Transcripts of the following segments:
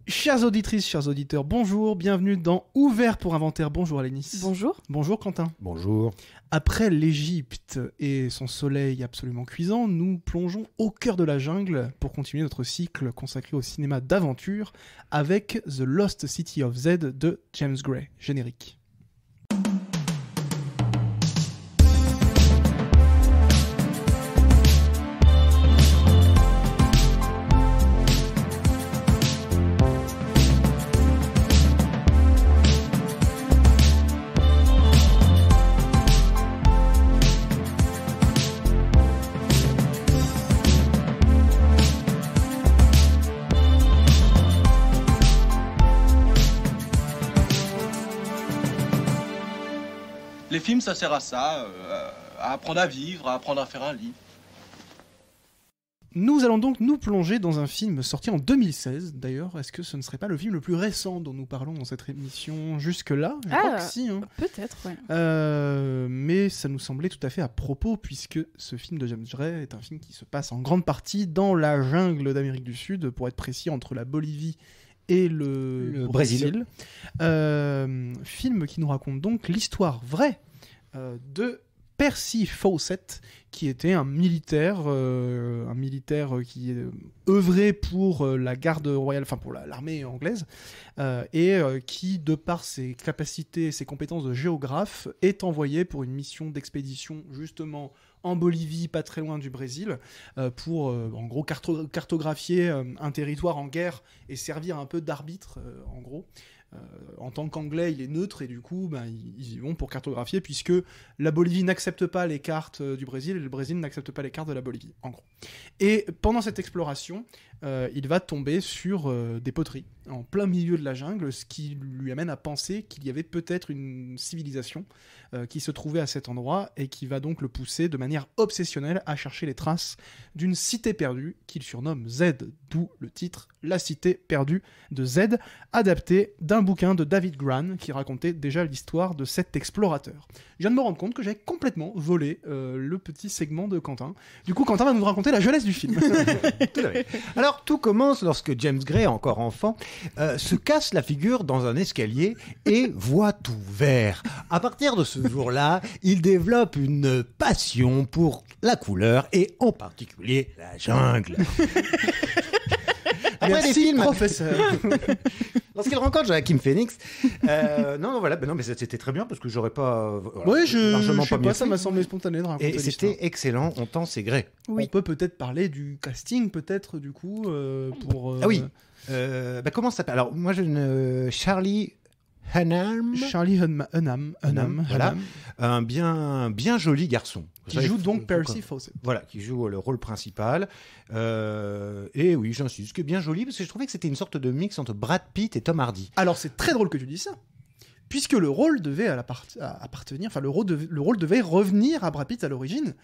Chères auditrices, chers auditeurs, bonjour, bienvenue dans Ouvert pour Inventaire. Bonjour Alénis. Bonjour. Bonjour Quentin. Bonjour. Après l'Égypte et son soleil absolument cuisant, nous plongeons au cœur de la jungle pour continuer notre cycle consacré au cinéma d'aventure avec The Lost City of Z de James Gray. Générique. Les films, ça sert à ça, à apprendre à vivre, à apprendre à faire un lit. Nous allons donc nous plonger dans un film sorti en 2016. D'ailleurs, est-ce que ce ne serait pas le film le plus récent dont nous parlons dans cette émission jusque-là ? Je crois que si. Hein. Peut-être, ouais. Mais ça nous semblait tout à fait à propos, puisque ce film de James Gray est un film qui se passe en grande partie dans la jungle d'Amérique du Sud, pour être précis, entre la Bolivie et le Brésil. Film qui nous raconte donc l'histoire vraie de Percy Fawcett, qui était un militaire qui œuvrait pour la garde royale, enfin pour l'armée anglaise, et qui, de par ses capacités et ses compétences de géographe, est envoyé pour une mission d'expédition justement en Bolivie, pas très loin du Brésil, pour en gros cartographier un territoire en guerre et servir un peu d'arbitre, en gros. En tant qu'anglais, il est neutre et du coup, ils y vont pour cartographier, puisque la Bolivie n'accepte pas les cartes du Brésil et le Brésil n'accepte pas les cartes de la Bolivie, en gros. Et pendant cette exploration, il va tomber sur des poteries en plein milieu de la jungle, ce qui lui amène à penser qu'il y avait peut-être une civilisation qui se trouvait à cet endroit et qui va donc le pousser de manière obsessionnelle à chercher les traces d'une cité perdue qu'il surnomme Z, d'où le titre La cité perdue de Z, adapté d'un bouquin de David Grann qui racontait déjà l'histoire de cet explorateur. Je viens de me rendre compte que j'avais complètement volé le petit segment de Quentin. Du coup, Quentin va nous raconter la jeunesse du film. Tout à fait. Alors, tout commence lorsque James Gray, encore enfant, se casse la figure dans un escalier et voit tout vert. À partir de ce jour-là, il développe une passion pour la couleur et en particulier la jungle. Après Merci, les films, professeur. lorsqu'il rencontre Joaquin Phoenix, mais c'était très bien parce que j'aurais pas. Oui, je sais pas mieux pas, ça fait. m'a semblé spontané de raconter Et l'histoire. c'était excellent. On tend c'est Gray. Oui. On peut peut-être parler du casting, peut-être, du coup, pour... Ah oui. Comment ça s'appelle ? Alors, moi, Charlie Hunnam. Charlie Hunnam, Voilà. Un bien joli garçon. qui joue donc Percy Fawcett. Voilà, qui joue le rôle principal. Et oui, j'insiste, ce qui est bien joli, parce que je trouvais que c'était une sorte de mix entre Brad Pitt et Tom Hardy. Alors, c'est très drôle que tu dis ça, puisque le rôle devait appartenir, enfin, le rôle devait revenir à Brad Pitt à l'origine,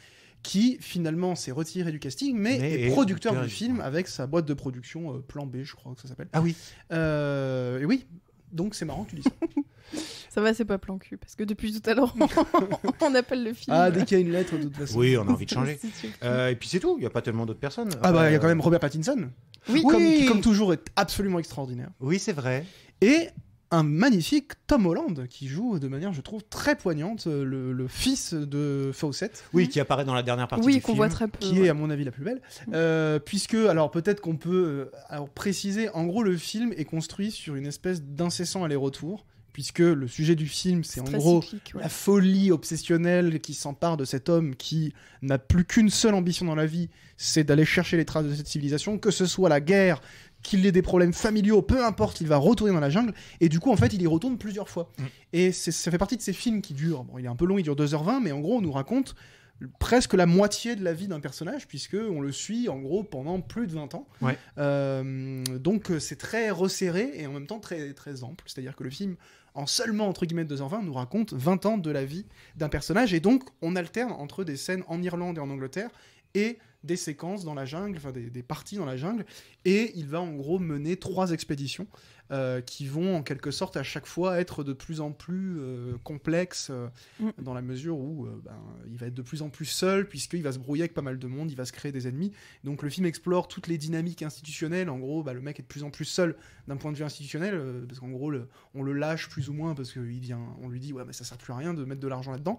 qui finalement s'est retiré du casting, mais est producteur du film avec sa boîte de production Plan B, je crois que ça s'appelle. Ah oui. Et oui, donc c'est marrant que tu dis ça. Ça va, c'est pas plan cul, parce que depuis tout à l'heure, on appelle le film. Ah, dès qu'il y a une lettre, de toute façon. Oui, on a envie de changer. Institut. Et puis c'est tout, il n'y a pas tellement d'autres personnes. Ah bah, il y a quand même Robert Pattinson, Oui, qui comme toujours est absolument extraordinaire. Oui, c'est vrai. Et un magnifique Tom Holland qui joue de manière, je trouve, très poignante le fils de Fawcett. Oui, qui apparaît dans la dernière partie oui, du qu'on film. voit très peu. Qui est, à mon avis, la plus belle. Puisque, alors peut-être qu'on peut préciser, en gros, le film est construit sur une espèce d'incessant aller-retour, puisque le sujet du film, c'est en très gros cyclique, ouais. la folie obsessionnelle qui s'empare de cet homme qui n'a plus qu'une seule ambition dans la vie, c'est d'aller chercher les traces de cette civilisation, que ce soit la guerre, qu'il ait des problèmes familiaux, peu importe, il va retourner dans la jungle, et du coup, en fait, il y retourne plusieurs fois. Et ça fait partie de ces films qui durent, bon, il est un peu long, il dure 2h20, mais en gros, on nous raconte presque la moitié de la vie d'un personnage, puisque on le suit en gros pendant plus de 20 ans. Ouais. Donc c'est très resserré et en même temps très, très ample. C'est-à-dire que le film, en seulement entre guillemets 2h20, nous raconte 20 ans de la vie d'un personnage, et donc on alterne entre des scènes en Irlande et en Angleterre et des séquences dans la jungle, enfin des parties dans la jungle, et il va en gros mener 3 expéditions qui vont en quelque sorte à chaque fois être de plus en plus complexes dans la mesure où il va être de plus en plus seul puisqu'il va se brouiller avec pas mal de monde, il va se créer des ennemis. Donc le film explore toutes les dynamiques institutionnelles. En gros, le mec est de plus en plus seul d'un point de vue institutionnel parce qu'en gros on le lâche plus ou moins parce qu'on lui dit ouais mais ça sert plus à rien de mettre de l'argent là-dedans.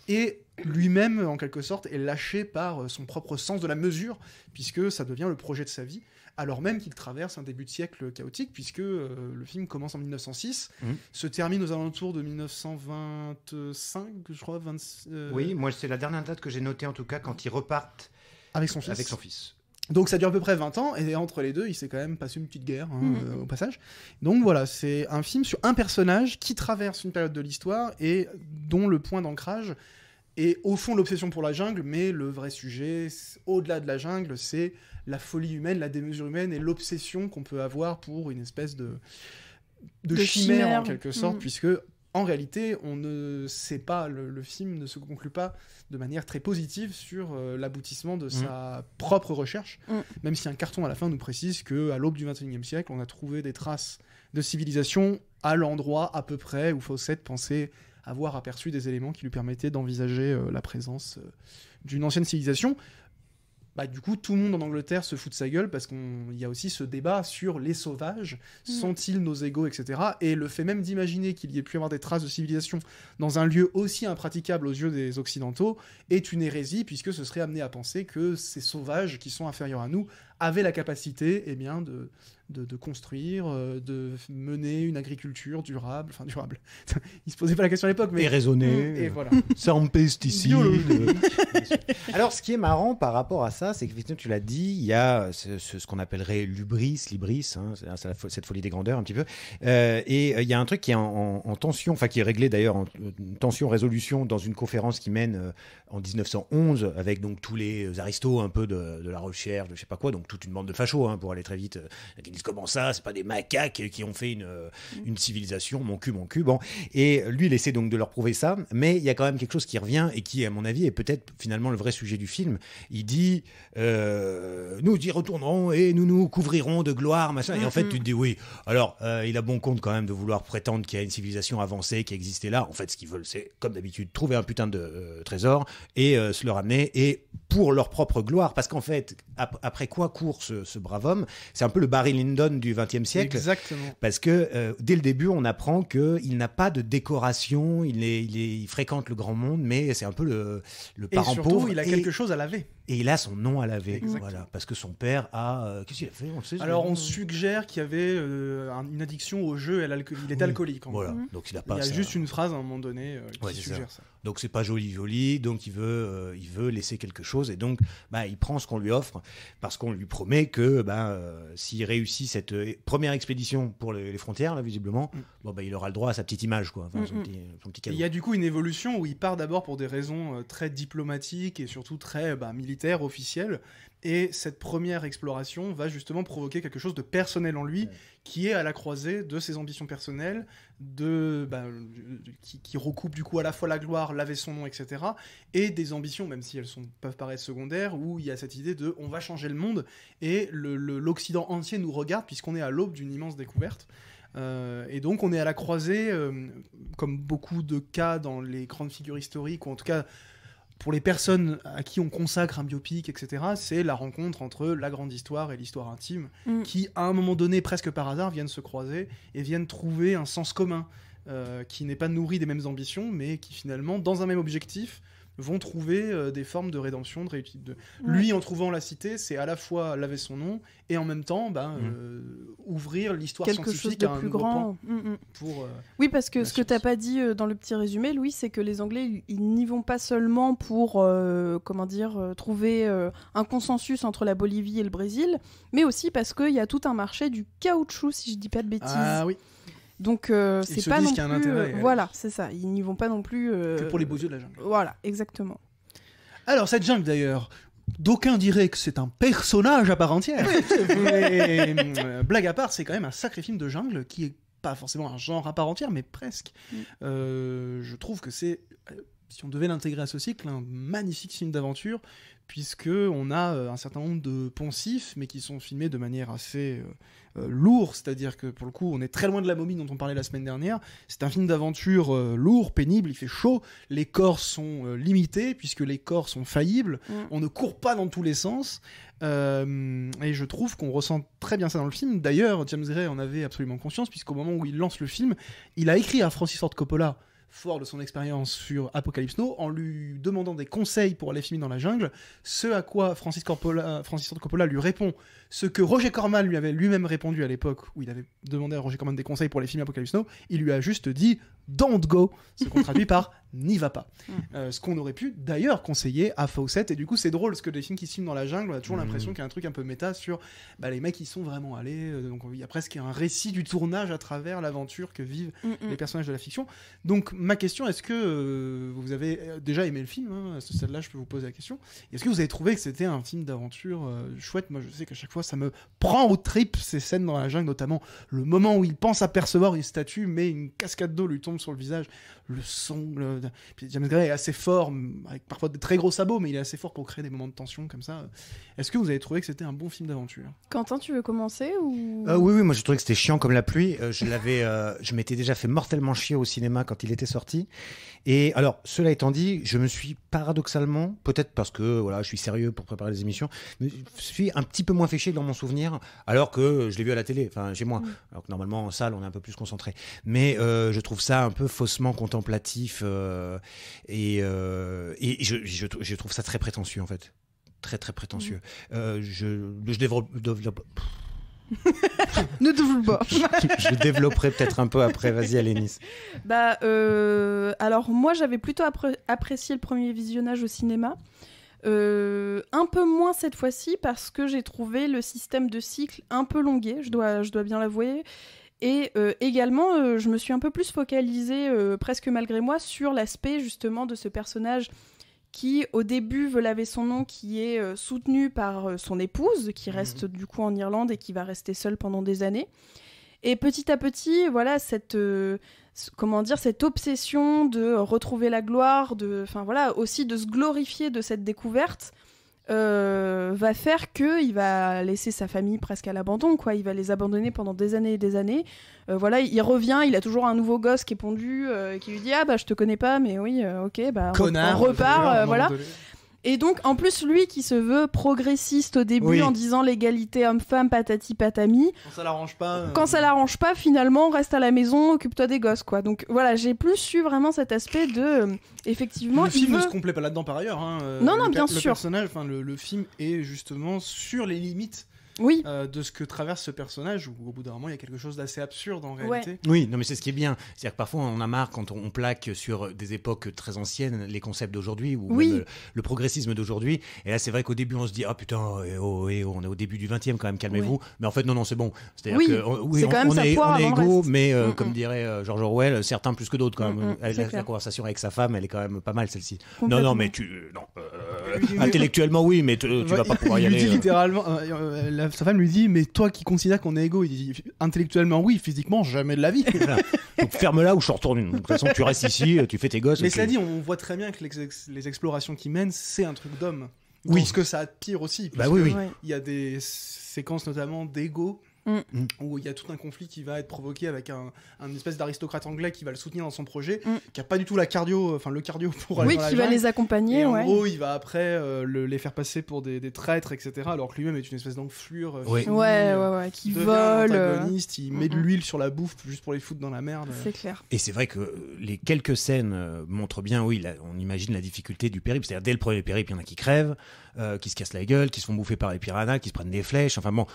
Et lui-même, en quelque sorte, est lâché par son propre sens de la mesure, puisque ça devient le projet de sa vie, alors même qu'il traverse un début de siècle chaotique, puisque le film commence en 1906, se termine aux alentours de 1925, je crois. Oui, moi c'est la dernière date que j'ai notée en tout cas, quand ils repartent avec son fils. Donc ça dure à peu près 20 ans, et entre les deux, il s'est quand même passé une petite guerre au passage. Donc voilà, c'est un film sur un personnage qui traverse une période de l'histoire et dont le point d'ancrage est au fond l'obsession pour la jungle, mais le vrai sujet, au-delà de la jungle, c'est la folie humaine, la démesure humaine et l'obsession qu'on peut avoir pour une espèce de chimère en quelque sorte, puisque en réalité, on ne sait pas, le film ne se conclut pas de manière très positive sur l'aboutissement de sa propre recherche, même si un carton à la fin nous précise qu'à l'aube du XXIe siècle, on a trouvé des traces de civilisation à l'endroit à peu près où Fawcett pensait avoir aperçu des éléments qui lui permettaient d'envisager la présence d'une ancienne civilisation. Du coup, tout le monde en Angleterre se fout de sa gueule parce qu'il y a aussi ce débat sur les sauvages, sont-ils nos égaux, etc. Et le fait même d'imaginer qu'il y ait pu avoir des traces de civilisation dans un lieu aussi impraticable aux yeux des Occidentaux est une hérésie, puisque ce serait amené à penser que ces sauvages qui sont inférieurs à nous avaient la capacité de construire, de mener une agriculture durable. Ils se posaient pas la question à l'époque, mais... Et raisonnée, et voilà. sans pesticides. Alors, ce qui est marrant par rapport à ça, c'est que tu l'as dit, il y a ce qu'on appellerait libris, c'est cette folie des grandeurs un petit peu. Et il y a un truc qui est en tension, enfin qui est réglé d'ailleurs en tension-résolution dans une conférence qui mène en 1911 avec donc tous les aristos un peu de la recherche, de je sais pas quoi, donc toute une bande de fachos pour aller très vite. Qui disent comment ça, c'est pas des macaques qui ont fait une civilisation, mon cul. Bon. Et lui, il essaie donc de leur prouver ça, mais il y a quand même quelque chose qui revient et qui, à mon avis, est peut-être finalement le vrai sujet du film. Il dit nous y retournerons et nous nous couvrirons de gloire, machin. Et en fait, tu te dis oui. Alors, il a bon compte quand même de vouloir prétendre qu'il y a une civilisation avancée qui existait là. En fait, ce qu'ils veulent, c'est, comme d'habitude, trouver un putain de trésor et se le ramener, et pour leur propre gloire. Parce qu'en fait, après quoi court ce brave homme? C'est un peu le Barry Lyndon du XXe siècle. Exactement. Parce que dès le début, on apprend qu'il n'a pas de décoration, il fréquente le grand monde, mais c'est un peu le parent et surtout, pauvre. Il a quelque chose à laver. Et il a son nom à laver. Exactement. Voilà, parce que son père a... qu'est-ce qu'il a fait? On le sait. Alors, on suggère qu'il y avait une addiction au jeu et à l'alcool. Il est alcoolique. Voilà. Donc, il a juste une phrase à un moment donné qui suggère ça. Donc, c'est pas joli, donc il veut laisser quelque chose, et donc il prend ce qu'on lui offre, parce qu'on lui promet que s'il réussit cette première expédition pour les frontières, là, visiblement, il aura le droit à sa petite image, quoi. Enfin, son petit cadeau. Il y a du coup une évolution où il part d'abord pour des raisons très diplomatiques et surtout très militaires, officielles, et cette première exploration va justement provoquer quelque chose de personnel en lui, qui est à la croisée de ses ambitions personnelles, qui recoupe du coup à la fois la gloire, laver son nom, etc., et des ambitions, même si elles peuvent paraître secondaires, où il y a cette idée de on va changer le monde, et l'Occident entier nous regarde puisqu'on est à l'aube d'une immense découverte. Et donc on est à la croisée, comme beaucoup de cas dans les grandes figures historiques, ou en tout cas pour les personnes à qui on consacre un biopic, etc., c'est la rencontre entre la grande histoire et l'histoire intime, qui, à un moment donné, presque par hasard, viennent se croiser et viennent trouver un sens commun, qui n'est pas nourri des mêmes ambitions, mais qui, finalement, dans un même objectif, vont trouver des formes de rédemption, de réussite. Lui, en trouvant la cité, c'est à la fois laver son nom et en même temps ouvrir l'histoire quelque scientifique chose de à un plus nouveau grand. plan pour Oui, parce que la ce que t'as pas dit dans le petit résumé, Louis, c'est que les Anglais, ils n'y vont pas seulement pour trouver un consensus entre la Bolivie et le Brésil, mais aussi parce qu'il y a tout un marché du caoutchouc, si je dis pas de bêtises. Ah oui. Donc Ils c'est se pas disent non qu'il y a un plus intérêt, voilà, c'est ça, ils n'y vont pas non plus que pour les beaux yeux de la jungle. Voilà, exactement. Alors, cette jungle, d'ailleurs, d'aucuns diraient que c'est un personnage à part entière. Mais, blague à part, c'est quand même un sacré film de jungle qui est pas forcément un genre à part entière, mais presque. Je trouve que c'est si on devait l'intégrer à ce cycle, un magnifique film d'aventure, puisque on a un certain nombre de poncifs, mais qui sont filmés de manière assez lourde, c'est-à-dire que pour le coup, on est très loin de La Momie dont on parlait la semaine dernière. C'est un film d'aventure lourd, pénible, il fait chaud, les corps sont limités, puisque les corps sont faillibles, on ne court pas dans tous les sens, et je trouve qu'on ressent très bien ça dans le film. D'ailleurs, James Gray en avait absolument conscience, puisqu'au moment où il lance le film, il a écrit à Francis Ford Coppola, fort de son expérience sur Apocalypse Now, en lui demandant des conseils pour aller filmer dans la jungle, ce à quoi Francis Ford Coppola lui répond, ce que Roger Corman lui avait lui-même répondu à l'époque, où il avait demandé à Roger Corman des conseils pour les films Apocalypse Now, il lui a juste dit « Don't go », ce qu'on traduit par « N'y va pas ». Ce qu'on aurait pu d'ailleurs conseiller à Fawcett, et du coup c'est drôle, parce que les films qui se filment dans la jungle, on a toujours l'impression qu'il y a un truc un peu méta sur les mecs qui sont vraiment allés, donc il y a presque un récit du tournage à travers l'aventure que vivent les personnages de la fiction. Donc ma question, est-ce que vous avez déjà aimé le film, à ce stade-là je peux vous poser la question, est-ce que vous avez trouvé que c'était un film d'aventure chouette? Moi je sais qu'à chaque fois ça me prend aux tripes ces scènes dans la jungle, notamment le moment où il pense apercevoir une statue mais une cascade d'eau lui tombe sur le visage, le son, puis James Gray est assez fort, avec parfois de très gros sabots, mais il est assez fort pour créer des moments de tension comme ça. Est-ce que vous avez trouvé que c'était un bon film d'aventure? Quentin, tu veux commencer ou... Oui, moi j'ai trouvé que c'était chiant comme la pluie. Je m'étais déjà fait mortellement chier au cinéma quand il était sorti. Et alors, cela étant dit, je me suis paradoxalement, peut-être parce que voilà, je suis sérieux pour préparer les émissions, me suis un petit peu moins fait chier dans mon souvenir, alors que je l'ai vu à la télé, enfin chez moi. Alors que normalement en salle, on est un peu plus concentré. Mais je trouve ça un peu faussement contemplatif et je trouve ça très prétentieux en fait. Très très prétentieux. Je développe. Ne développe pas. Je développerai peut-être un peu après. Vas-y, Alénis. Alors moi, j'avais plutôt apprécié le premier visionnage au cinéma. Un peu moins cette fois-ci parce que j'ai trouvé le système de cycle un peu longué, je dois bien l'avouer. Et également, je me suis un peu plus focalisée, presque malgré moi, sur l'aspect justement de ce personnage qui au début veut laver son nom, qui est soutenu par son épouse, qui reste du coup en Irlande et qui va rester seule pendant des années. Et petit à petit, voilà, cette obsession de retrouver la gloire, aussi de se glorifier de cette découverte, va faire qu'il va laisser sa famille presque à l'abandon, quoi. Il va les abandonner pendant des années et des années. Il revient, il a toujours un nouveau gosse qui est pondu, qui lui dit « Ah bah je te connais pas, mais oui, ok, bah Connard, on repart, voilà ». Et donc, en plus, lui qui se veut progressiste au début en disant l'égalité homme-femme, patati patami. Quand ça l'arrange pas, finalement, reste à la maison, occupe-toi des gosses, quoi. Donc voilà, j'ai plus eu vraiment cet aspect de. Effectivement. Le film ne se complaît pas là-dedans par ailleurs. Non, bien sûr. Le personnage, le film est justement sur les limites. De ce que traverse ce personnage, où au bout d'un moment il y a quelque chose d'assez absurde en réalité. Oui, non mais c'est ce qui est bien, c'est-à-dire que parfois on a marre quand on plaque sur des époques très anciennes les concepts d'aujourd'hui ou même le progressisme d'aujourd'hui, et là c'est vrai qu'au début on se dit ah putain on est au début du 20e quand même, calmez-vous, mais en fait non c'est bon, c'est-à-dire que on est égaux, mais comme dirait George Orwell, certains plus que d'autres quand même. La conversation avec sa femme elle est quand même pas mal celle-ci. Non mais intellectuellement oui, mais tu vas pas pouvoir y aller. Il dit littéralement sa femme lui dit mais toi qui considères qu'on est égaux, il dit intellectuellement oui, physiquement jamais de la vie. Donc ferme-la ou je retourne. De toute façon tu restes ici, tu fais tes gosses. Mais cela dit, on voit très bien que les explorations qu'il mène c'est un truc d'homme. Oui. Ce que ça a de pire aussi. Parce que il y a des séquences notamment d'ego. Où il y a tout un conflit qui va être provoqué avec un espèce d'aristocrate anglais qui va le soutenir dans son projet, qui a pas du tout le cardio pour aller dans la qui va les accompagner. Et en gros, il va après les faire passer pour des traîtres, etc. Alors que lui-même est une espèce d'enflure qui vole. Antagoniste, il met de l'huile sur la bouffe juste pour les foutre dans la merde. C'est clair. Et c'est vrai que les quelques scènes montrent bien, on imagine la difficulté du périple. C'est-à-dire dès le premier périple, il y en a qui crèvent, qui se cassent la gueule, qui se font bouffer par les piranhas, qui se prennent des flèches. Enfin bon,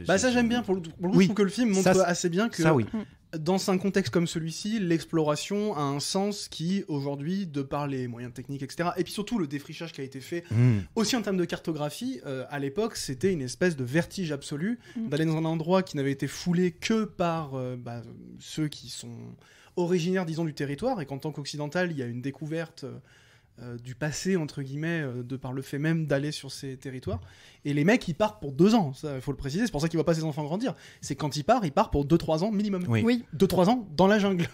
ça j'aime bien pour le coup, je trouve que le film montre assez bien que dans un contexte comme celui-ci, l'exploration a un sens qui aujourd'hui, de par les moyens techniques, etc., et puis surtout le défrichage qui a été fait, aussi en termes de cartographie, à l'époque c'était une espèce de vertige absolu d'aller dans un endroit qui n'avait été foulé que par ceux qui sont originaires, disons, du territoire, et qu'en tant qu'occidental il y a une découverte du passé, entre guillemets, de par le fait même d'aller sur ces territoires. Et les mecs, ils partent pour 2 ans, ça, il faut le préciser, c'est pour ça qu'ils voient pas ses enfants grandir. C'est quand ils partent pour 2-3 ans minimum. Oui. 2-3 ans dans la jungle,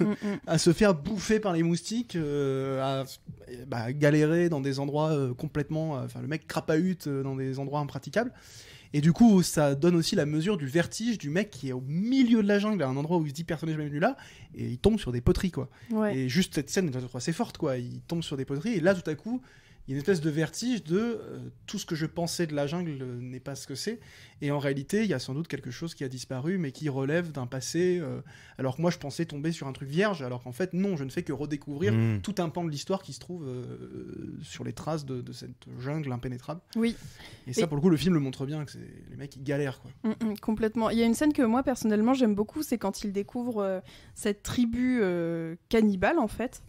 à se faire bouffer par les moustiques, à galérer dans des endroits complètement... Enfin, le mec crapahute dans des endroits impraticables. Et du coup, ça donne aussi la mesure du vertige du mec qui est au milieu de la jungle, à un endroit où il se dit personne n'est jamais venu là, et il tombe sur des poteries, quoi. Ouais. Et juste cette scène est assez forte, quoi. Il tombe sur des poteries, et là, tout à coup, il y a une espèce de vertige de tout ce que je pensais de la jungle n'est pas ce que c'est. Et en réalité, il y a sans doute quelque chose qui a disparu, mais qui relève d'un passé. Alors que moi, je pensais tomber sur un truc vierge, alors qu'en fait, non, je ne fais que redécouvrir tout un pan de l'histoire qui se trouve sur les traces de cette jungle impénétrable. Oui. Et ça, pour le coup, le film le montre bien, que les mecs, ils galèrent, quoi. Complètement. Il y a une scène que moi, personnellement, j'aime beaucoup, c'est quand ils découvrent cette tribu cannibale, en fait.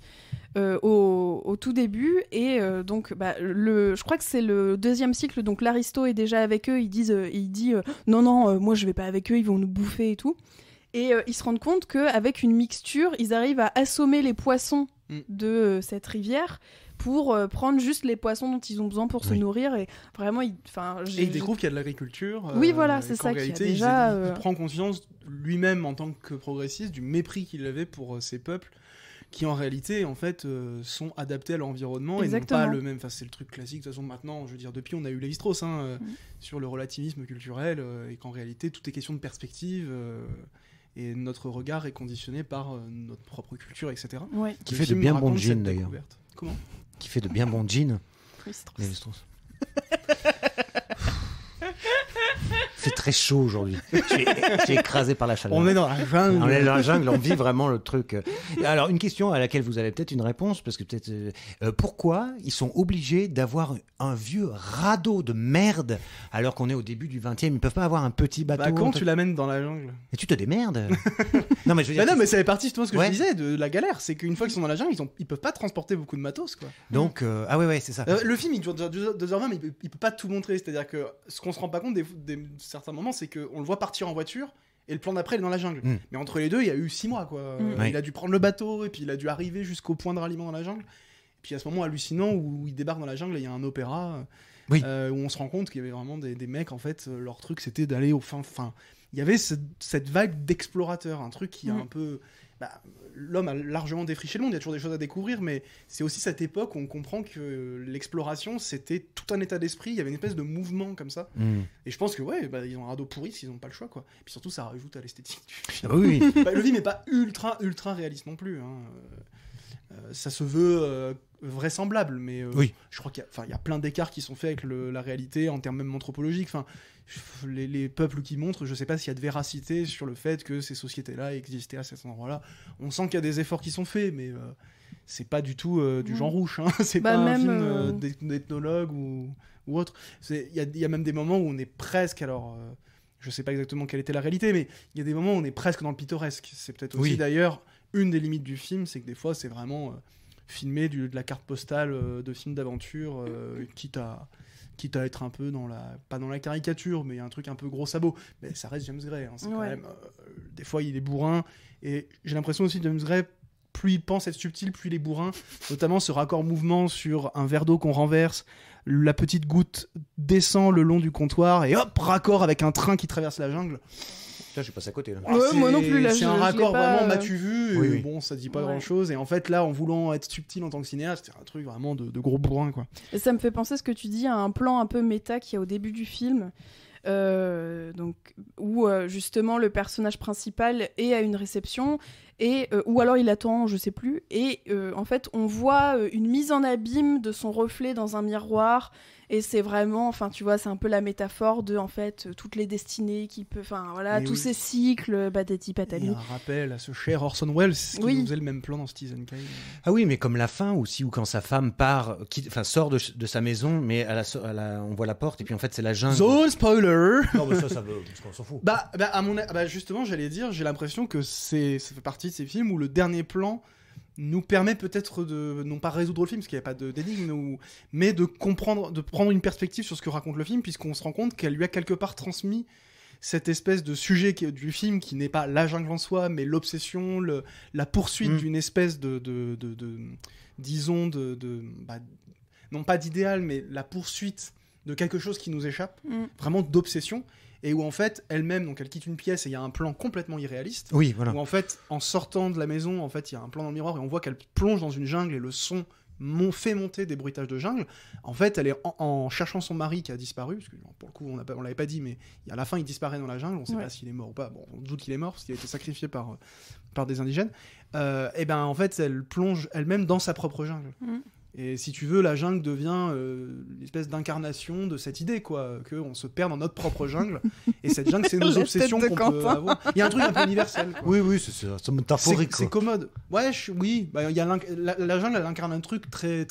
Au tout début, et donc je crois que c'est le 2e cycle, donc l'Aristo est déjà avec eux, il dit non, moi je vais pas avec eux, ils vont nous bouffer et tout, et ils se rendent compte qu'avec une mixture ils arrivent à assommer les poissons de cette rivière pour prendre juste les poissons dont ils ont besoin pour se nourrir, et vraiment et il découvre qu'il y a de l'agriculture. Oui, voilà, c'est ça. Réalité, il prend conscience lui-même en tant que progressiste du mépris qu'il avait pour ces peuples qui en réalité en fait sont adaptés à l'environnement. Exactement. Et non pas le même. Enfin, c'est le truc classique de toute façon maintenant. Je veux dire, depuis on a eu Lévi-Strauss sur le relativisme culturel, et qu'en réalité tout est question de perspective. Et notre regard est conditionné par notre propre culture, etc. Ouais. Qui fait de bien bons jeans d'ailleurs. Comment ? Qui fait de bien bons jeans. Lévi-Strauss. C'est très chaud aujourd'hui. Je suis écrasé par la chaleur. On est dans la jungle. On est dans la jungle, on vit vraiment le truc. Alors, une question à laquelle vous avez peut-être une réponse, parce que peut-être... pourquoi ils sont obligés d'avoir un vieux radeau de merde alors qu'on est au début du 20e? Ils ne peuvent pas avoir un petit bateau? Quand tu l'amènes dans la jungle. Et tu te démerdes. Non, mais je veux dire... mais ça fait partie justement de ce que je disais, de la galère. C'est qu'une fois qu'ils sont dans la jungle, ils peuvent pas transporter beaucoup de matos, quoi. Donc, ah ouais, c'est ça. Le film, il dure 2h20, mais il peut pas tout montrer. C'est-à-dire que ce qu'on se rend pas compte des certains moments, c'est qu'on le voit partir en voiture, et le plan d'après, il est dans la jungle. Mais entre les deux, il y a eu 6 mois, quoi. Il a dû prendre le bateau, et puis il a dû arriver jusqu'au point de ralliement dans la jungle. Et puis à ce moment hallucinant où il débarque dans la jungle, et il y a un opéra où on se rend compte qu'il y avait vraiment des mecs, en fait, leur truc, c'était d'aller au fin. Il y avait cette vague d'explorateurs, un truc qui a un peu... l'homme a largement défriché le monde, il y a toujours des choses à découvrir, mais c'est aussi cette époque où on comprend que l'exploration, c'était tout un état d'esprit, il y avait une espèce de mouvement comme ça. Et je pense que ils ont un radeau pourri s'ils n'ont pas le choix, quoi. Et puis surtout, ça rajoute à l'esthétique du film. Oui. Le film n'est pas ultra réaliste non plus, hein. Ça se veut vraisemblable, mais je crois qu'il y a plein d'écarts qui sont faits avec la réalité en termes même anthropologiques. Enfin, les peuples qui montrent, je sais pas s'il y a de véracité sur le fait que ces sociétés-là existaient à cet endroit-là. On sent qu'il y a des efforts qui sont faits, mais c'est pas du tout du Jean Rouch, hein. C'est pas un film d'ethnologue ou autre. Il y a même des moments où on est presque, je sais pas exactement quelle était la réalité, mais il y a des moments où on est presque dans le pittoresque. C'est peut-être aussi d'ailleurs une des limites du film, c'est que des fois c'est vraiment filmé de la carte postale de film d'aventure, quitte à être un peu pas dans la caricature, mais il y a un truc un peu gros sabot. Mais ça reste James Gray, hein. C'est quand même, des fois il est bourrin, et j'ai l'impression aussi que James Gray, plus il pense être subtil, plus il est bourrin. Notamment ce raccord mouvement sur un verre d'eau qu'on renverse, la petite goutte descend le long du comptoir, et hop, raccord avec un train qui traverse la jungle. Là, je passe à côté. Là. Moi non plus. Là, c'est un raccord vraiment m'as-tu vu, oui. Bon, ça dit pas grand-chose. Et en fait, là, en voulant être subtil en tant que cinéaste, c'est un truc vraiment de gros bourrin, quoi. Et ça me fait penser ce que tu dis à un plan un peu méta qu'il y a au début du film. Où justement le personnage principal est à une réception, ou alors il attend, je sais plus, et en fait on voit une mise en abîme de son reflet dans un miroir, et c'est vraiment, enfin tu vois, c'est un peu la métaphore de en fait toutes les destinées qui peut, enfin voilà, tous ces cycles, patati patati. Il y a un rappel à ce cher Orson Welles qui nous faisait le même plan dans Citizen Kane. Ah oui, mais comme la fin aussi, où quand sa femme sort de sa maison, mais on voit la porte, et puis en fait c'est la jungle. Zone spoiler. Non mais ça veut, parce qu'on s'en fout. Justement, j'allais dire, j'ai l'impression que ça fait partie de ces films où le dernier plan nous permet peut-être de, non pas résoudre le film, parce qu'il n'y a pas d'énigme, mais de comprendre, de prendre une perspective sur ce que raconte le film, puisqu'on se rend compte qu'elle lui a quelque part transmis cette espèce de sujet du film qui n'est pas la jungle en soi, mais l'obsession, la poursuite d'une espèce disons, non pas d'idéal, mais la poursuite de quelque chose qui nous échappe, vraiment d'obsession, et où en fait, elle-même, donc elle quitte une pièce et il y a un plan complètement irréaliste, Oui, voilà. où en fait, en sortant de la maison, en fait, il y a un plan dans le miroir et on voit qu'elle plonge dans une jungle et le son fait monter des bruitages de jungle. En fait, elle est en cherchant son mari qui a disparu, parce que pour le coup, on l'avait pas dit, mais à la fin, il disparaît dans la jungle, on sait pas s'il est mort ou pas. Bon, on doute qu'il est mort parce qu'il a été sacrifié par des indigènes. Et ben en fait, elle plonge elle-même dans sa propre jungle. Et si tu veux, la jungle devient une espèce d'incarnation de cette idée, quoi, qu'on se perd dans notre propre jungle. Et cette jungle, c'est nos La obsessions tête de qu'on peut Quentin. avoir. Il y a un truc un peu universel, quoi. Oui, c'est métaphorique. C'est commode. Ouais, oui. Bah, il y a la jungle, elle incarne un truc très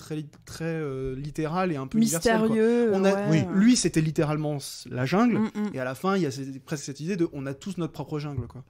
littéral et un peu universel, quoi. Mystérieux. oui. Lui, c'était littéralement la jungle. Et à la fin, il y a presque cette idée de on a tous notre propre jungle, quoi.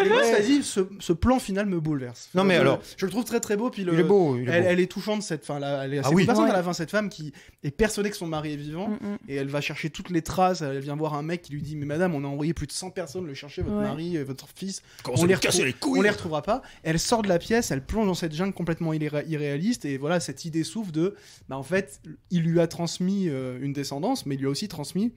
Et moi, ça dit, ce plan final me bouleverse. Non, mais alors- je le trouve très très beau. Puis Il est beau. elle est touchante, cette fin. Elle est assez oui. bouleversante Ouais. à la fin, cette femme qui est persuadée que son mari est vivant. Et elle va chercher toutes les traces. Elle vient voir un mec qui lui dit: mais madame, on a envoyé plus de 100 personnes le chercher, votre Ouais. mari, votre fils. On les casser les couilles. On les retrouvera pas. Elle sort de la pièce, elle plonge dans cette jungle complètement irréaliste. Et voilà, cette idée souffle de. Bah, en fait, il lui a transmis une descendance, mais il lui a aussi transmis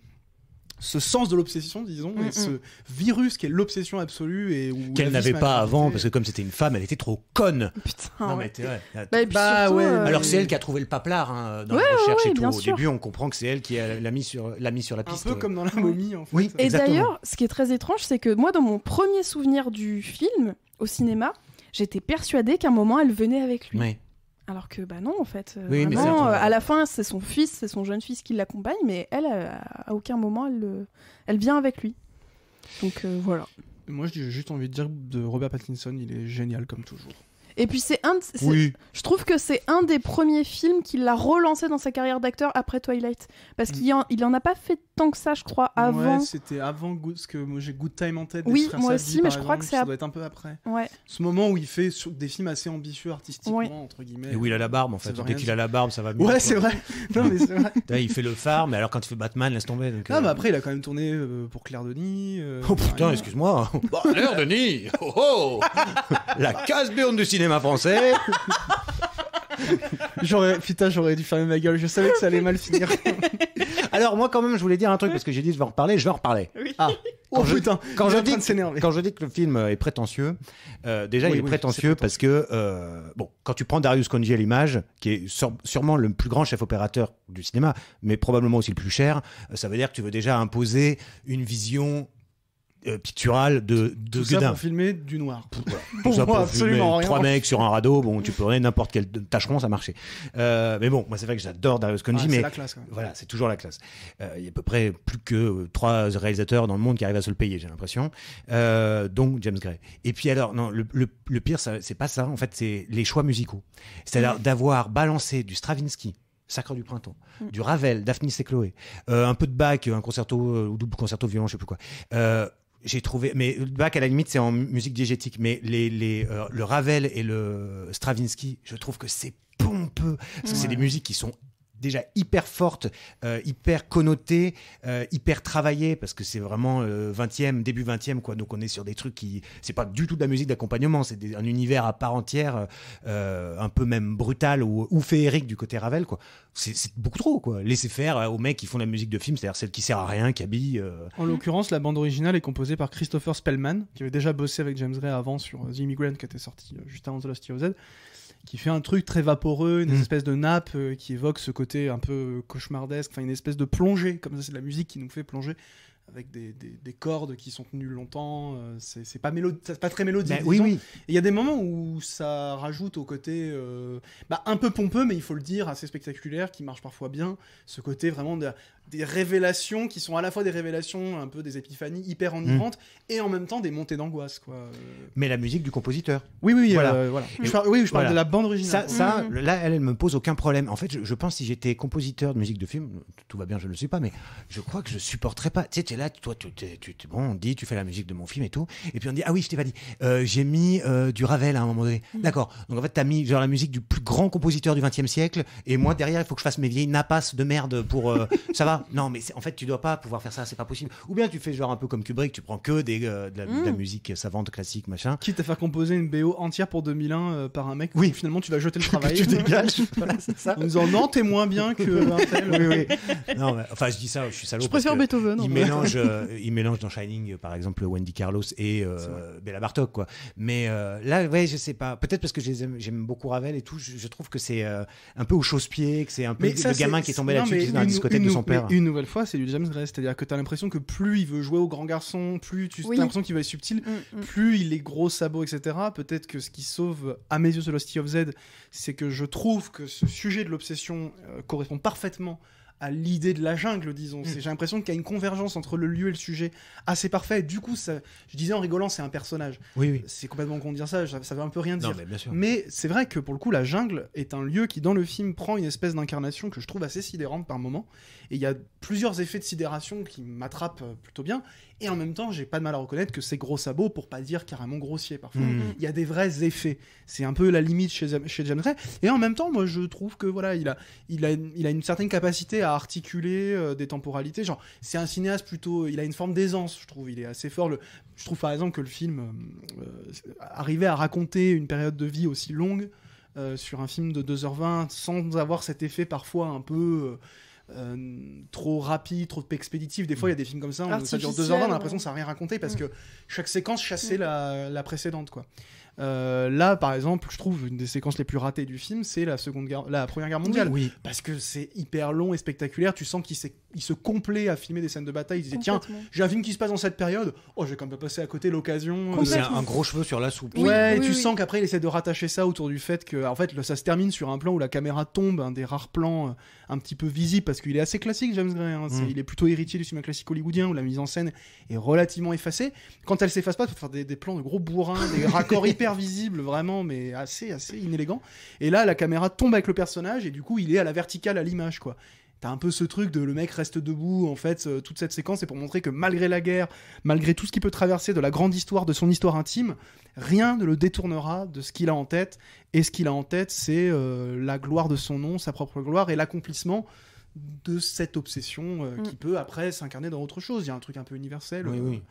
ce sens de l'obsession, disons, et ce virus qui est l'obsession absolue et où Qu'elle la vie n'avait se pas met à avant, côté. parce que comme c'était une femme, elle était trop conne. Putain, Non, ouais. mais t'es vrai. Bah, et puis Bah, surtout, ouais, Alors c'est elle qui a trouvé le paplard dans Ouais, la recherche ouais, et tout. bien Au sûr. début, on comprend que c'est elle qui l'a mis sur la un piste. peu comme dans la momie, en fait. Oui. Et Exactement. d'ailleurs, ce qui est très étrange, c'est que moi, dans mon premier souvenir du film, au cinéma, j'étais persuadée qu'à un moment, elle venait avec lui. Oui. Alors que, bah non, en fait. Oui, mais vraiment, c'est- à la fin, c'est son fils, c'est son jeune fils qui l'accompagne, mais elle, à aucun moment, elle vient avec lui. Donc voilà. Moi, j'ai juste envie de dire de Robert Pattinson, il est génial comme toujours. Et puis c'est Oui. je trouve que c'est un des premiers films qui l'a relancé dans sa carrière d'acteur après Twilight, parce qu'il en a pas fait tant que ça, je crois, avant. Ouais, c'était avant parce que moi j'ai Good Time en tête. Oui, des frères moi Safdie, aussi, mais par je crois que exemple, c'est ça doit être un peu après. Ouais. Ce moment où il fait des films assez ambitieux artistiquement, Ouais. entre guillemets. Et où il a la barbe en Ça fait. veut Dès rien qu'il dire. a la barbe, ça va mieux. Ouais, quoi. c'est vrai. Non, mais c'est vrai. Là, il fait le phare, mais alors quand il fait Batman, laisse tomber. Donc, Ah, mais après, il a quand même tourné pour Claire Denis. Oh putain, excuse-moi. Bah, l'air Denis. Oh, oh. La casse-béonne du cinéma français. J'aurais dû fermer ma gueule. Je savais que ça allait mal finir. Alors moi quand même, je voulais dire un truc parce que j'ai dit je vais en reparler. Je vais en reparler. Ah, oh Quand je- putain. Quand il est je en train dis de s'énerver. Quand je dis que le film est prétentieux, déjà Oui, il est oui, prétentieux c'est parce que bon, quand tu prends Darius Khondji à l'image, qui est sûrement le plus grand chef opérateur du cinéma, mais probablement aussi le plus cher, ça veut dire que tu veux déjà imposer une vision picturale de Tout ça Guedin. pour filmer du noir. Voilà. Pour Tout ça moi, pour absolument filmer rien. trois mecs sur un radeau, bon, tu prenais n'importe quel tâcheron, ça marchait. Mais bon, moi c'est vrai que j'adore Darius Khondji, Ah, mais c'est la classe, quand même. voilà, c'est toujours la classe. Il y a à peu près plus que 3 réalisateurs dans le monde qui arrivent à se le payer, j'ai l'impression. Donc James Gray. Et puis alors, non, le pire, c'est pas ça. En fait, c'est les choix musicaux. C'est-à-dire d'avoir balancé du Stravinsky, Sacre du printemps, du Ravel, Daphnis et Chloé, un peu de Bach, un concerto ou double concerto violon, je sais plus quoi. J'ai trouvé, mais le Bach à la limite c'est en musique diégétique, mais le Ravel et le Stravinsky, je trouve que c'est pompeux parce que c'est des musiques qui sont déjà hyper fortes, hyper connotées, hyper travaillées parce que c'est vraiment 20e, début 20e quoi. Donc on est sur des trucs qui c'est pas du tout de la musique d'accompagnement, c'est un univers à part entière, un peu même brutal ou féerique du côté Ravel quoi. C'est beaucoup trop quoi. Laissez faire aux mecs qui font la musique de film, c'est-à-dire celle qui sert à rien, qui habille. En l'occurrence, la bande originale est composée par Christopher Spellman, qui avait déjà bossé avec James Gray avant sur The Immigrant, qui était sorti juste avant The Lost Year Z, qui fait un truc très vaporeux, une espèce de nappe qui évoque ce côté un peu cauchemardesque, enfin une espèce de plongée, comme ça c'est de la musique qui nous fait plonger, avec des cordes qui sont tenues longtemps, c'est pas très mélodique. Oui, disons. oui. Et il y a des moments où ça rajoute au côté un peu pompeux, mais il faut le dire, assez spectaculaire, qui marche parfois bien, ce côté vraiment des révélations qui sont à la fois des révélations, un peu des épiphanies hyper enivrantes, et en même temps des montées d'angoisse, quoi. Mais la musique du compositeur. Oui, Voilà. voilà. Et Je parle voilà. de la bande originale. Ça, là, elle me pose aucun problème. En fait, je pense que si j'étais compositeur de musique de film, tout va bien, je ne le suis pas, mais je crois que je supporterais pas. Tu sais, t'es là, toi, bon, on te dit, tu fais la musique de mon film et tout. Et puis on dit, ah oui, je t'ai pas dit, j'ai mis du Ravel à un moment donné. D'accord. Donc en fait, t'as mis genre la musique du plus grand compositeur du XXe siècle. Et moi, derrière, il faut que je fasse mes vieilles napasses de merde pour. Ça va? Non, mais en fait, tu dois pas pouvoir faire ça, c'est pas possible. Ou bien tu fais genre un peu comme Kubrick, tu prends que de la musique savante, classique, machin. Quitte à faire composer une BO entière pour 2001 par un mec, Oui. Finalement tu vas jeter le travail. Tu dégages. Voilà, c'est ça. En disant non, t'es moins bien que un tel. Oui. Non, mais, enfin, je dis ça, je suis salaud. Je préfère Beethoven. Il mélange dans Shining, par exemple, Wendy Carlos et Béla Bartok, quoi. Mais là, ouais, je sais pas. Peut-être parce que j'aime beaucoup Ravel et tout. Je trouve que c'est un peu au chausse-pied, que c'est un peu le gamin qui est tombé là-dessus, qui est dans la discothèque de son père. Une nouvelle fois, c'est du James Gray. C'est-à-dire que t'as l'impression que plus il veut jouer au grand garçon, plus t'as l'impression qu'il va être subtil, plus il est gros sabots, etc. Peut-être que ce qui sauve, à mes yeux, The Lost City of Z, c'est que je trouve que ce sujet de l'obsession correspond parfaitement à l'idée de la jungle, disons. J'ai l'impression qu'il y a une convergence entre le lieu et le sujet assez parfait. Du coup, je disais en rigolant, c'est un personnage. Oui. C'est complètement con de dire ça veut un peu rien dire. Non, mais bien sûr. Mais c'est vrai que pour le coup, la jungle est un lieu qui, dans le film, prend une espèce d'incarnation que je trouve assez sidérante par moment. Et il y a plusieurs effets de sidération qui m'attrapent plutôt bien. Et en même temps, j'ai pas de mal à reconnaître que c'est gros sabot, pour pas dire carrément grossier parfois. Il y a des vrais effets. C'est un peu la limite chez James Gray. Et en même temps, moi, je trouve que voilà, il a une certaine capacité à articuler des temporalités. Genre, c'est un cinéaste plutôt. Il a une forme d'aisance, je trouve. Il est assez fort. Je trouve par exemple que le film arrivait à raconter une période de vie aussi longue sur un film de 2h20 sans avoir cet effet parfois un peu. Trop rapide, trop expéditif. Des fois, il y a des films comme ça, ça dure 2h20, on a l'impression que ça n'a rien raconté parce que chaque séquence chassait la précédente, quoi. Là, par exemple, je trouve une des séquences les plus ratées du film, c'est la Première Guerre mondiale. Oui. Parce que c'est hyper long et spectaculaire. Tu sens qu'il se complaît à filmer des scènes de bataille. Il disait, tiens, j'ai un film qui se passe dans cette période. Oh, j'ai quand même passé à côté l'occasion. C'est un gros cheveu sur la soupe. Ouais, et tu sens qu'après, il essaie de rattacher ça autour du fait que, en fait, ça se termine sur un plan où la caméra tombe, un des rares plans un petit peu visibles, parce qu'il est assez classique, James Gray. Il est plutôt héritier du cinéma classique hollywoodien, où la mise en scène est relativement effacée. Quand elle s'efface pas, tu peux faire des plans de gros bourrins, des raccords hyper visibles, vraiment, mais assez inélégants. Et là, la caméra tombe avec le personnage, et du coup, il est à la verticale à l'image, quoi. T'as un peu ce truc de le mec reste debout, en fait, toute cette séquence est pour montrer que malgré la guerre, malgré tout ce qu'il peut traverser de la grande histoire, de son histoire intime, rien ne le détournera de ce qu'il a en tête. Et ce qu'il a en tête, c'est la gloire de son nom, sa propre gloire, et l'accomplissement de cette obsession qui peut après s'incarner dans autre chose. Il y a un truc un peu universel. Oui.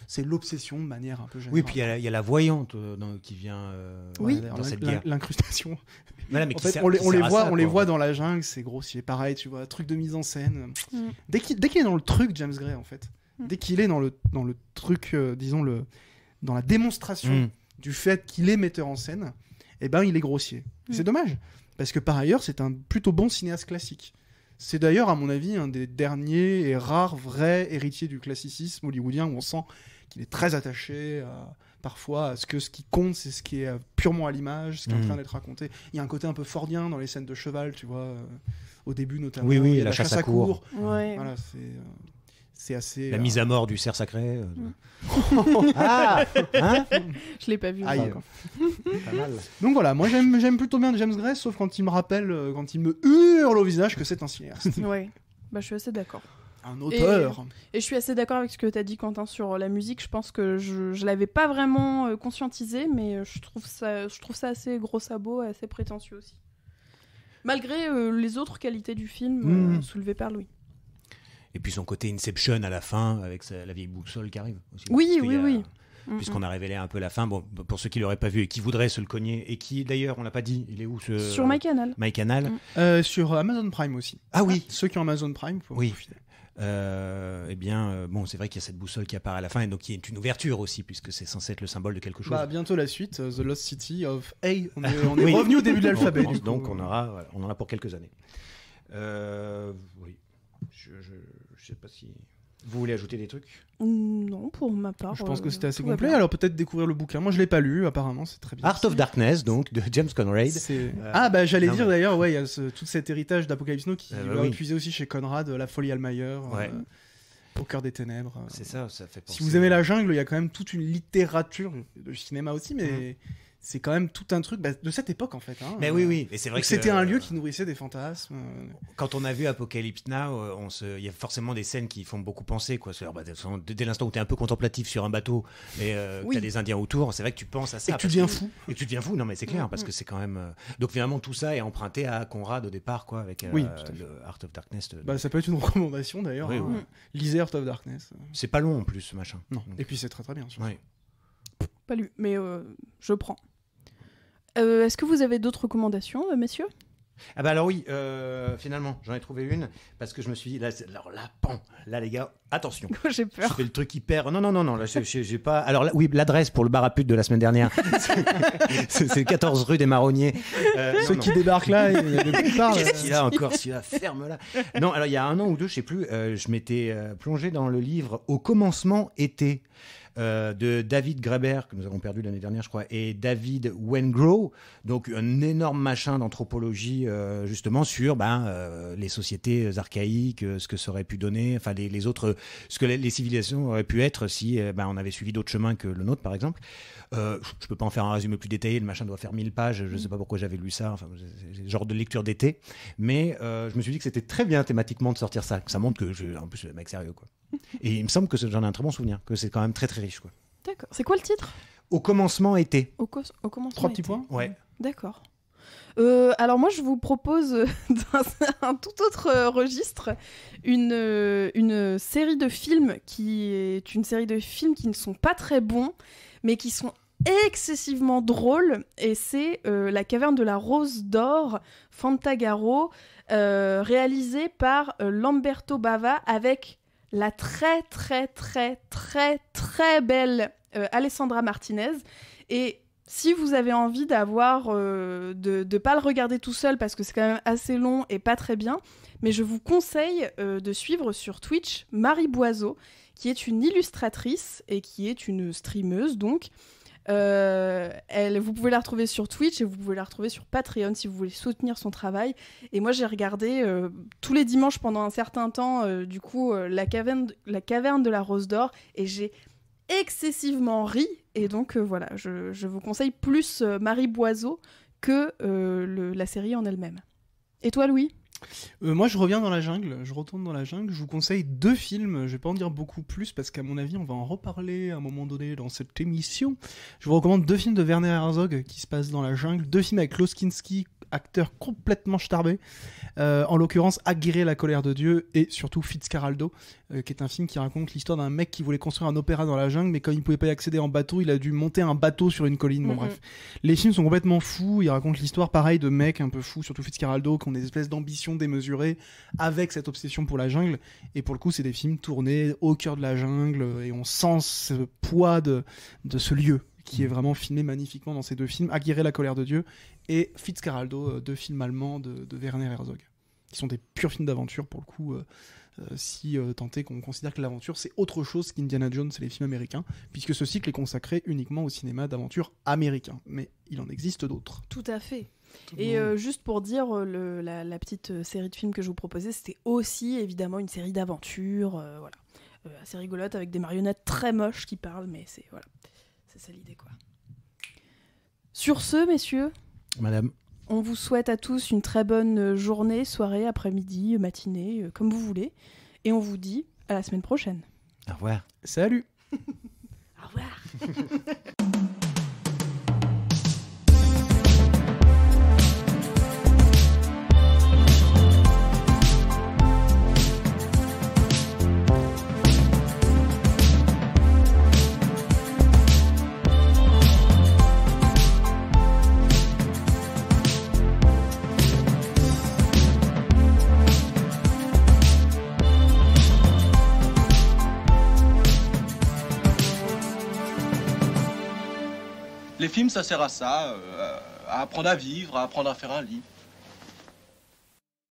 C'est l'obsession de manière un peu générale. Oui, puis il y a la voyante qui vient dans cette guerre. L'incrustation. Voilà, mais en fait, on les voit dans la jungle, c'est grossier. Pareil, tu vois, truc de mise en scène. Dès qu'il est dans le truc, James Gray, en fait, dès qu'il est dans le truc, disons, dans la démonstration du fait qu'il est metteur en scène, eh ben, il est grossier. C'est dommage, parce que par ailleurs, c'est un plutôt bon cinéaste classique. C'est d'ailleurs, à mon avis, un des derniers et rares vrais héritiers du classicisme hollywoodien où on sent qu'il est très attaché parfois à ce qui compte, c'est ce qui est purement à l'image, ce qui est en train d'être raconté. Il y a un côté un peu fordien dans les scènes de cheval, tu vois, au début notamment. Oui, il y a la chasse à courre. Ouais. Voilà, c'est assez... La mise à mort du cerf sacré. Ah hein. Je l'ai pas vu. Aïe. Pas mal. Donc voilà, moi j'aime plutôt bien James Gray, sauf quand il me rappelle, quand il me hurle au visage que c'est un cinéaste. Ouais, bah, je suis assez d'accord. Un auteur. Et je suis assez d'accord avec ce que tu as dit, Quentin, sur la musique. Je pense que je l'avais pas vraiment conscientisé, mais je trouve ça assez gros sabot, assez prétentieux aussi. Malgré les autres qualités du film soulevées par Louis. Et puis son côté Inception à la fin, avec la vieille boussole qui arrive aussi. Oui. Puisqu'on a révélé un peu la fin, bon, pour ceux qui l'auraient pas vu et qui voudraient se le cogner, et qui d'ailleurs, on l'a pas dit, il est où Sur MyCanal. MyCanal. Sur Amazon Prime aussi. Ah oui. Ceux qui ont Amazon Prime, faut profiter. Eh bien, bon, c'est vrai qu'il y a cette boussole qui apparaît à la fin, et donc il y a une ouverture aussi, puisque c'est censé être le symbole de quelque chose. Bah, bientôt la suite, The Lost City of A. On est revenu au début de l'alphabet. Donc on en a pour quelques années. Oui. Je sais pas si vous voulez ajouter des trucs. Non, pour ma part. Je pense que c'était assez complet. Alors peut-être découvrir le bouquin. Moi je l'ai pas lu. Apparemment c'est très bien. Art of Darkness, donc de James Conrad. J'allais dire d'ailleurs, ouais, il y a tout cet héritage d'Apocalypse Now qui va puiser aussi chez Conrad, La Folie Almayer. Au cœur des ténèbres. C'est ça fait penser. Si vous aimez la jungle, il y a quand même toute une littérature de cinéma aussi, mais c'est quand même tout un truc de cette époque en fait. Hein. Mais oui, et c'est vrai Donc que c'était un lieu qui nourrissait des fantasmes. Quand on a vu Apocalypse Now, il y a forcément des scènes qui font beaucoup penser, quoi. Dès l'instant où tu es un peu contemplatif sur un bateau et que tu as des Indiens autour, c'est vrai que tu penses à ça. Et que tu deviens fou. Et que tu deviens fou, non mais c'est clair, parce que c'est quand même... Donc finalement tout ça est emprunté à Conrad au départ, quoi, avec le Heart of Darkness. Ça peut être une recommandation d'ailleurs. Oui, hein. oui. Lisez Heart of Darkness. C'est pas long en plus, ce machin. Non. Et puis c'est très très bien. Ouais. Pas lu, mais je prends. Est-ce que vous avez d'autres recommandations, messieurs ? Ah bah alors oui, finalement, j'en ai trouvé une, parce que je me suis dit, là les gars, attention. J'ai peur. Je fais le truc hyper... Non, là, j'ai pas... Alors là, oui, l'adresse pour le bar à pute de la semaine dernière, c'est 14 rue des Marronniers. Ceux qui débarquent là, il y a de plus tard. Qu'est-ce qu'il a encore, celui-là, ferme-la. Non, alors il y a 1 an ou 2, je sais plus, je m'étais plongé dans le livre Au commencement été, de David Graeber, que nous avons perdu l'année dernière, je crois, et David Wengrow, donc un énorme machin d'anthropologie, justement, sur les sociétés archaïques, ce que ça aurait pu donner, enfin les autres, ce que les civilisations auraient pu être si on avait suivi d'autres chemins que le nôtre, par exemple. Je peux pas en faire un résumé plus détaillé, le machin doit faire 1000 pages, je sais pas pourquoi j'avais lu ça, enfin, c'est le genre de lecture d'été, mais je me suis dit que c'était très bien thématiquement de sortir ça, que ça montre que en plus, le mec sérieux, quoi. Et il me semble que j'en ai un très bon souvenir, que c'est quand même très très riche, quoi. D'accord. C'est quoi le titre ? Au commencement été. Au commencement 3 petits été. points. Ouais. D'accord. Alors moi je vous propose dans un tout autre registre une série de films qui est une série de films qui ne sont pas très bons mais qui sont excessivement drôles, et c'est La Caverne de la Rose d'Or, Fantagaro, réalisé par Lamberto Bava avec la très très très très très belle Alessandra Martinez. Et si vous avez envie d'avoir de pas le regarder tout seul parce que c'est quand même assez long et pas très bien, mais je vous conseille de suivre sur Twitch Marie Boiseau, qui est une illustratrice et qui est une streameuse donc. Vous pouvez la retrouver sur Twitch et vous pouvez la retrouver sur Patreon si vous voulez soutenir son travail. Et moi j'ai regardé tous les dimanches pendant un certain temps la caverne de la Rose d'Or, et j'ai excessivement ri, et donc voilà, je vous conseille plus Marie Boiseau que la série en elle-même. Et toi Louis ? Moi, je reviens dans la jungle, je retourne dans la jungle. Je vous conseille 2 films, je vais pas en dire beaucoup plus parce qu'à mon avis, on va en reparler à un moment donné dans cette émission. Je vous recommande 2 films de Werner Herzog qui se passent dans la jungle, 2 films avec Klaus Kinski, acteur complètement starbé, en l'occurrence Aguirre, la colère de Dieu, et surtout Fitzcarraldo, qui est un film qui raconte l'histoire d'un mec qui voulait construire un opéra dans la jungle, mais comme il pouvait pas y accéder en bateau, il a dû monter un bateau sur une colline. Bon, bref, les films sont complètement fous. Ils racontent l'histoire pareil de mecs un peu fous, surtout Fitzcarraldo, qui ont des espèces d'ambitions démesurées avec cette obsession pour la jungle, et pour le coup c'est des films tournés au cœur de la jungle, et on sent ce poids de ce lieu qui est vraiment filmé magnifiquement dans ces 2 films, Aguirre, la colère de Dieu, et Fitzcarraldo, 2 films allemands de Werner Herzog, qui sont des purs films d'aventure pour le coup, si tant est qu'on considère que l'aventure c'est autre chose qu'Indiana Jones et les films américains, puisque ce cycle est consacré uniquement au cinéma d'aventure américain, mais il en existe d'autres. Tout à fait. Et juste pour dire, la petite série de films que je vous proposais, c'était aussi évidemment une série d'aventure, voilà, assez rigolote, avec des marionnettes très moches qui parlent, mais c'est ça l'idée, quoi. Sur ce, messieurs, Madame, on vous souhaite à tous une très bonne journée, soirée, après-midi, matinée, comme vous voulez, et on vous dit à la semaine prochaine. au revoir. Salut. Au revoir. Les films, ça sert à ça, à apprendre à vivre, à apprendre à faire un lit.